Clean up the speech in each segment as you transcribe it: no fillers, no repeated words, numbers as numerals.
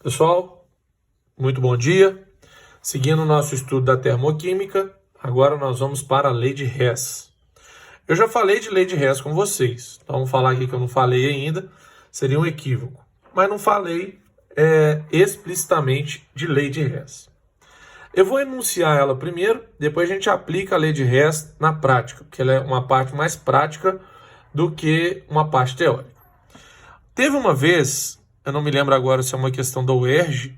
Pessoal, muito bom dia. Seguindo o nosso estudo da termoquímica, agora nós vamos para a lei de Hess. Eu já falei de lei de Hess com vocês, então vamos falar aqui que eu não falei ainda, seria um equívoco. Mas não falei explicitamente de lei de Hess. Eu vou enunciar ela primeiro, depois a gente aplica a lei de Hess na prática, porque ela é uma parte mais prática do que uma parte teórica. Teve uma vez, eu não me lembro agora se é uma questão da UERJ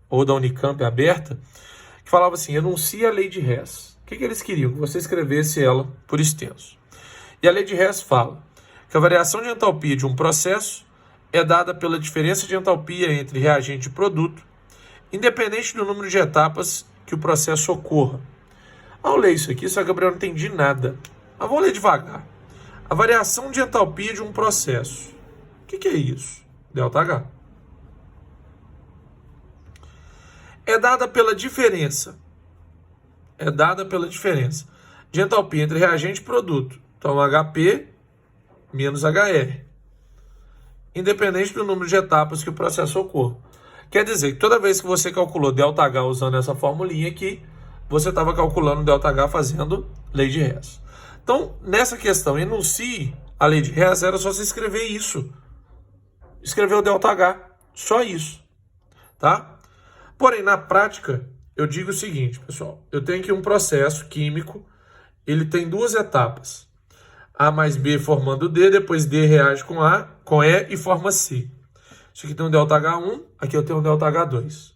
ou da Unicamp aberta, que falava assim, enuncia a lei de Hess. O que eles queriam? Que você escrevesse ela por extenso. E a lei de Hess fala que a variação de entalpia de um processo é dada pela diferença de entalpia entre reagente e produto, independente do número de etapas que o processo ocorra. Ao ler isso aqui, só que Gabriel não entendi nada. Mas vou ler devagar. A variação de entalpia de um processo. O que é isso? ΔH. É dada pela diferença de entalpia entre reagente e produto. Então, HP menos HR. Independente do número de etapas que o processo ocorra. Quer dizer que toda vez que você calculou ΔH usando essa formulinha aqui, você estava calculando ΔH fazendo lei de Hess. Então, nessa questão, enuncie a lei de Hess, era só você escrever isso. Escrever o ΔH, só isso. Tá? Porém, na prática, eu digo o seguinte, pessoal. Eu tenho aqui um processo químico, ele tem duas etapas. A mais B formando D, depois D reage com A, com E e forma C. Isso aqui tem um ΔH1, aqui eu tenho um ΔH2.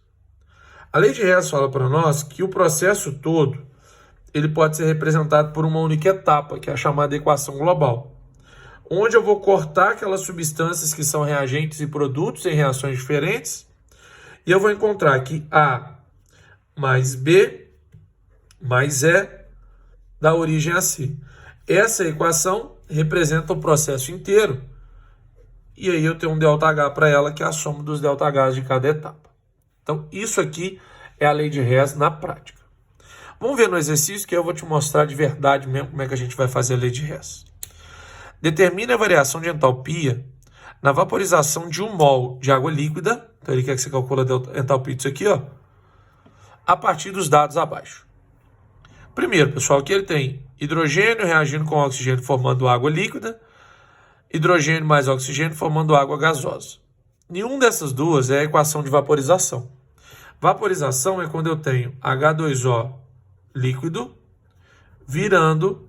A lei de Hess fala para nós que o processo todo ele pode ser representado por uma única etapa, que é a chamada equação global, onde eu vou cortar aquelas substâncias que são reagentes e produtos em reações diferentes, e eu vou encontrar que A mais B mais E dá origem a C. Essa equação representa o processo inteiro, e aí eu tenho um ΔH para ela, que é a soma dos ΔHs de cada etapa. Então, isso aqui é a lei de Hess na prática. Vamos ver no exercício que eu vou te mostrar de verdade mesmo como é que a gente vai fazer a lei de Hess. Determine a variação de entalpia na vaporização de 1 mol de água líquida. Então, ele quer que você calcule a entalpia disso aqui, ó, a partir dos dados abaixo. Primeiro, pessoal, aqui ele tem hidrogênio reagindo com oxigênio formando água líquida, hidrogênio mais oxigênio formando água gasosa. Nenhuma dessas duas é a equação de vaporização. Vaporização é quando eu tenho H2O líquido virando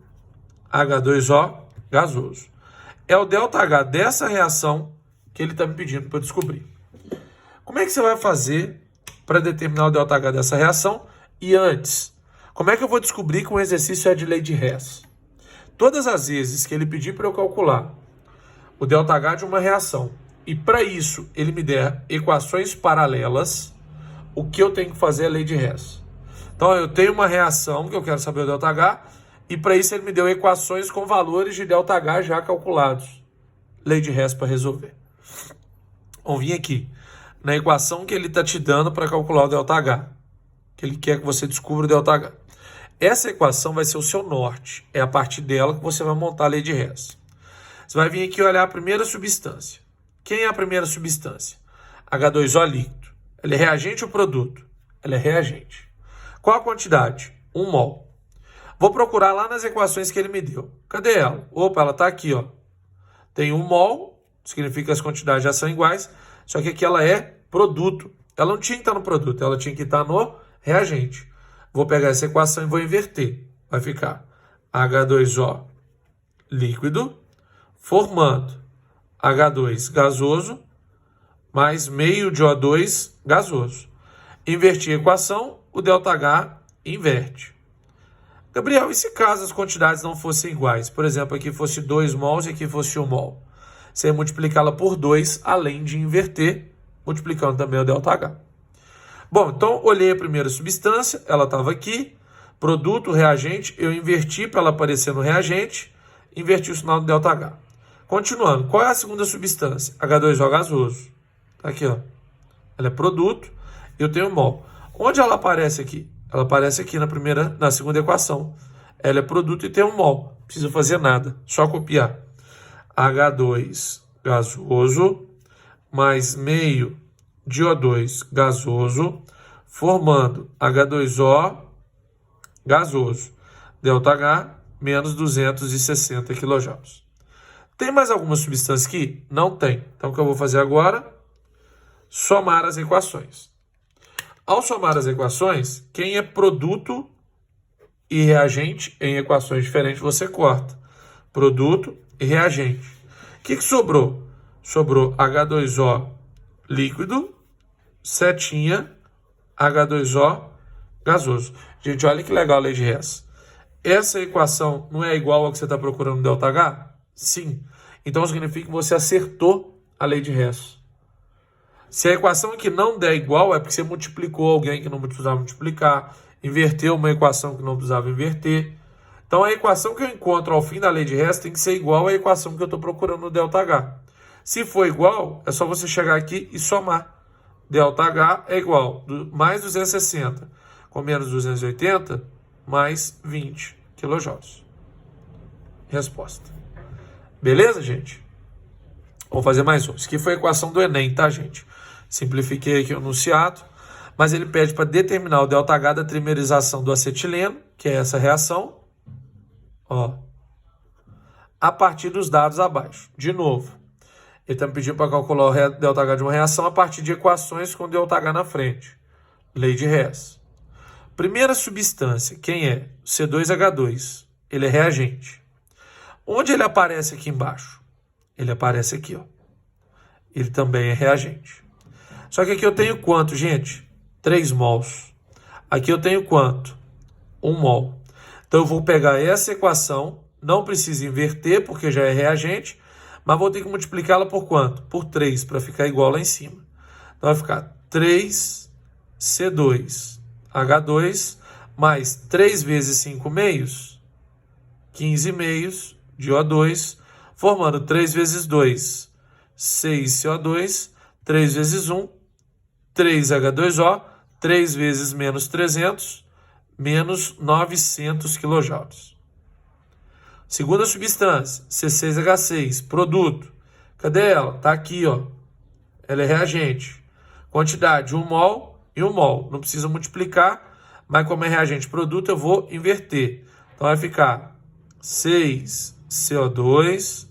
H2O gasoso. É o ΔH dessa reação que ele está me pedindo para descobrir. Como é que você vai fazer para determinar o ΔH dessa reação? E antes, como é que eu vou descobrir que um exercício é de lei de Hess? Todas as vezes que ele pedir para eu calcular o ΔH de uma reação e para isso ele me der equações paralelas, o que eu tenho que fazer é a lei de Hess. Então eu tenho uma reação que eu quero saber o ΔH e para isso ele me deu equações com valores de ΔH já calculados. Lei de Hess para resolver. Vamos vir aqui na equação que ele está te dando para calcular o ΔH, que ele quer que você descubra o ΔH. Essa equação vai ser o seu norte. É a partir dela que você vai montar a lei de Hess. Você vai vir aqui olhar a primeira substância. Quem é a primeira substância? H2O líquido. Ela é reagente ou produto? Ela é reagente. Qual a quantidade? 1 mol. Vou procurar lá nas equações que ele me deu. Cadê ela? Opa, ela está aqui, ó. Tem 1 mol, significa que as quantidades já são iguais, só que aqui ela é produto. Ela não tinha que estar no produto, ela tinha que estar no reagente. Vou pegar essa equação e vou inverter. Vai ficar H2O líquido formando H2 gasoso mais meio de O2 gasoso. Invertir a equação, o ΔH inverte. Gabriel, e se caso as quantidades não fossem iguais? Por exemplo, aqui fosse 2 mols e aqui fosse 1 mol. Você ia multiplicá-la por 2, além de inverter, multiplicando também o ΔH. Bom, então olhei a primeira substância, ela estava aqui, produto, reagente, eu inverti para ela aparecer no reagente, inverti o sinal do ΔH. Continuando, qual é a segunda substância? H2O gasoso. Tá aqui, ó. Ela é produto, eu tenho mol. Onde ela aparece aqui? Ela aparece aqui na segunda equação. Ela é produto e tem 1 mol. Não precisa fazer nada, só copiar. H2 gasoso mais meio de O2 gasoso, formando H2O gasoso, ΔH menos 260 kJ. Tem mais alguma substância aqui? Não tem. Então, o que eu vou fazer agora? Somar as equações. Ao somar as equações, quem é produto e reagente em equações diferentes, você corta. Produto e reagente. O que sobrou? Sobrou H2O líquido, setinha, H2O gasoso. Gente, olha que legal a lei de Hess. Essa equação não é igual ao que você está procurando no ΔH? Sim. Então significa que você acertou a lei de Hess. Se a equação aqui não der igual, é porque você multiplicou alguém que não precisava multiplicar, inverteu uma equação que não precisava inverter. Então a equação que eu encontro ao fim da lei de Hess tem que ser igual à equação que eu estou procurando no ΔH. Se for igual, é só você chegar aqui e somar. ΔH é igual mais 260 com menos 280 mais 20 kJ. Resposta. Beleza, gente? Vou fazer mais um. Isso aqui foi a equação do Enem, tá, gente? Simplifiquei aqui o enunciado, mas ele pede para determinar o ΔH da trimerização do acetileno, que é essa reação, ó, a partir dos dados abaixo. De novo, ele está me pedindo para calcular o ΔH de uma reação a partir de equações com ΔH na frente. Lei de Hess. Primeira substância, quem é? C2H2. Ele é reagente. Onde ele aparece aqui embaixo? Ele aparece aqui, ó. Ele também é reagente. Só que aqui eu tenho quanto, gente? 3 mols. Aqui eu tenho quanto? 1 mol. Então eu vou pegar essa equação, não precisa inverter porque já é reagente, mas vou ter que multiplicá-la por quanto? Por 3, para ficar igual lá em cima. Então vai ficar 3C2H2 mais 3 vezes 5 meios, 15 meios de O2, formando 3 vezes 2, 6CO2, 3 vezes 1, 3H2O, 3 vezes menos 300, menos 900 kJ. Segunda substância, C6H6, produto. Cadê ela? Está aqui, ó. Ela é reagente. Quantidade, 1 mol e 1 mol. Não precisa multiplicar, mas como é reagente produto, eu vou inverter. Então vai ficar 6CO2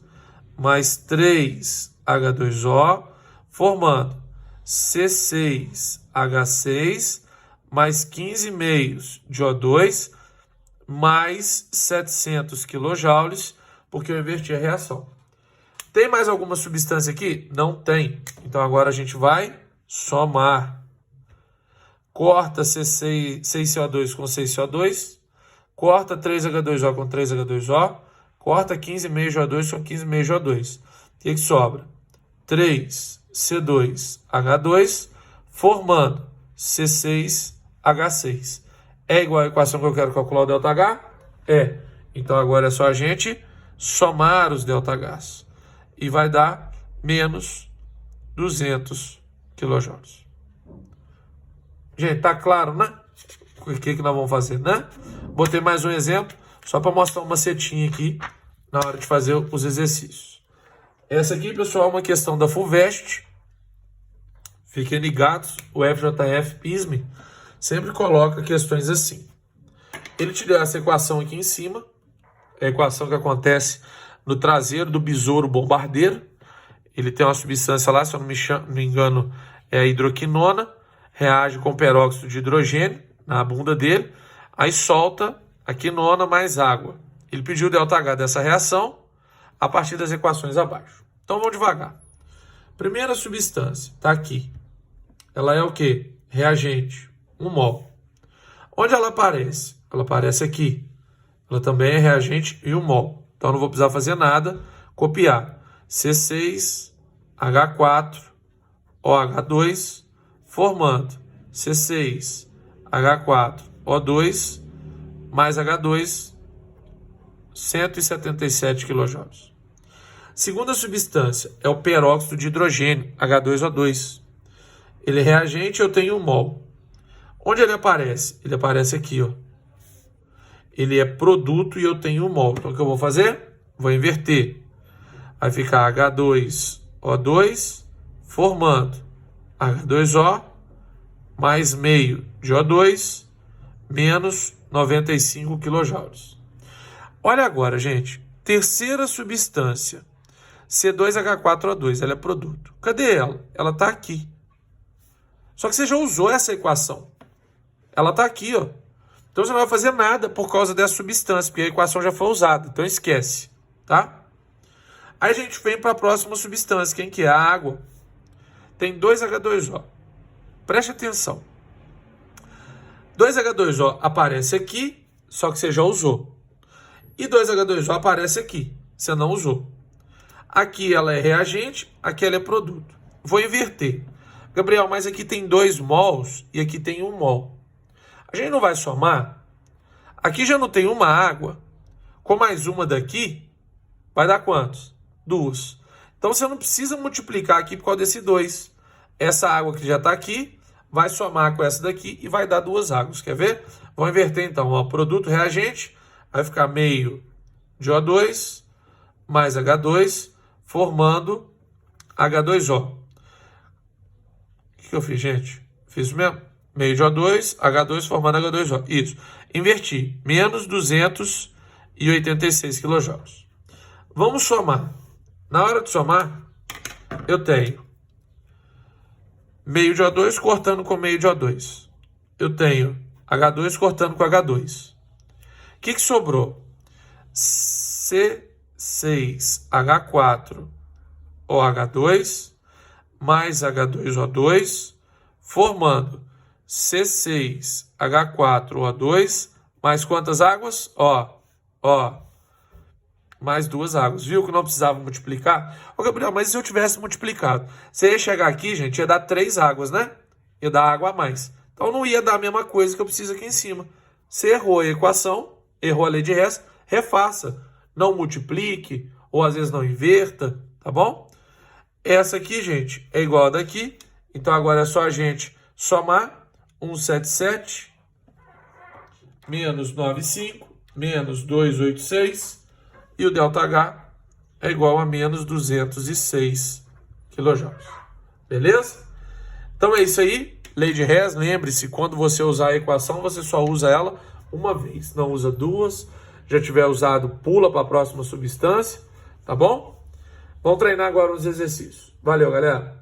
mais 3H2O, formando C6H6 mais 15 meios de O2 mais 700 kJ, porque eu inverti a reação. Tem mais alguma substância aqui? Não tem. Então agora a gente vai somar. Corta 6CO2 com 6CO2, corta 3H2O com 3H2O, corta 15 meios de O2 com 15 meios de O2. O que sobra? 3C2H2 formando C6H6. É igual à equação que eu quero calcular o ΔH? É. Então agora é só a gente somar os ΔHs. E vai dar menos 200 kJ. Gente, tá claro, né? O que nós vamos fazer, né? Botei mais um exemplo, só para mostrar uma setinha aqui na hora de fazer os exercícios. Essa aqui, pessoal, é uma questão da FUVEST. Fiquem ligados, o FJF PISME sempre coloca questões assim. Ele te deu essa equação aqui em cima, a equação que acontece no traseiro do besouro bombardeiro. Ele tem uma substância lá, se eu não me engano, é a hidroquinona, reage com peróxido de hidrogênio na bunda dele, aí solta a quinona mais água. Ele pediu o ΔH dessa reação a partir das equações abaixo. Então vamos devagar. Primeira substância, está aqui. Ela é o quê? Reagente, 1 mol. Onde ela aparece? Ela aparece aqui. Ela também é reagente e 1 mol. Então não vou precisar fazer nada. Copiar. C6H4OH2 formando C6H4O2 mais H2, 177 kJ. Segunda substância é o peróxido de hidrogênio, H2O2. Ele é reagente, eu tenho 1 mol. Onde ele aparece? Ele aparece aqui, ó. Ele é produto e eu tenho 1 mol. Então o que eu vou fazer? Vou inverter. Vai ficar H2O2 formando H2O mais meio de O2 menos 95 kJ. Olha agora, gente. Terceira substância, C2H4O2, ela é produto. Cadê ela? Ela está aqui. Só que você já usou essa equação. Ela está aqui, ó. Então você não vai fazer nada por causa dessa substância, porque a equação já foi usada. Então esquece, tá? Aí a gente vem para a próxima substância, quem que é? A água. Tem 2H2O. Preste atenção. 2H2O aparece aqui, só que você já usou. E 2H2O aparece aqui, você não usou. Aqui ela é reagente, aqui ela é produto. Vou inverter. Gabriel, mas aqui tem 2 mols e aqui tem 1 mol. A gente não vai somar? Aqui já não tem uma água. Com mais uma daqui, vai dar quantos? 2. Então você não precisa multiplicar aqui por causa desse 2. Essa água que já está aqui, vai somar com essa daqui e vai dar 2 águas. Quer ver? Vou inverter então. Ó, produto reagente, vai ficar meio de O2 mais H2, formando H2O. O que eu fiz, gente? Fiz mesmo? Meio de O2, H2 formando H2O. Isso. Inverti. Menos 286 kJ. Vamos somar. Na hora de somar, eu tenho meio de O2 cortando com meio de O2. Eu tenho H2 cortando com H2. O que sobrou? C6H4OH2 mais H2O2 formando C6H4O2 mais quantas águas? Mais 2 águas. Viu que não precisava multiplicar? Ô, Gabriel, mas se eu tivesse multiplicado? Você ia chegar aqui, gente, ia dar 3 águas, né? Ia dar água a mais. Então não ia dar a mesma coisa que eu preciso aqui em cima. Você errou a equação, errou a lei de Hess, refaça. Não multiplique, ou às vezes não inverta, tá bom? Essa aqui, gente, é igual a daqui. Então agora é só a gente somar. 177 menos 95 menos 286. E o ΔH é igual a menos 206 kJ. Beleza? Então é isso aí. Lei de Hess, lembre-se, quando você usar a equação, você só usa ela uma vez. Não usa duas. Já tiver usado, pula para a próxima substância. Tá bom? Vamos treinar agora os exercícios. Valeu, galera.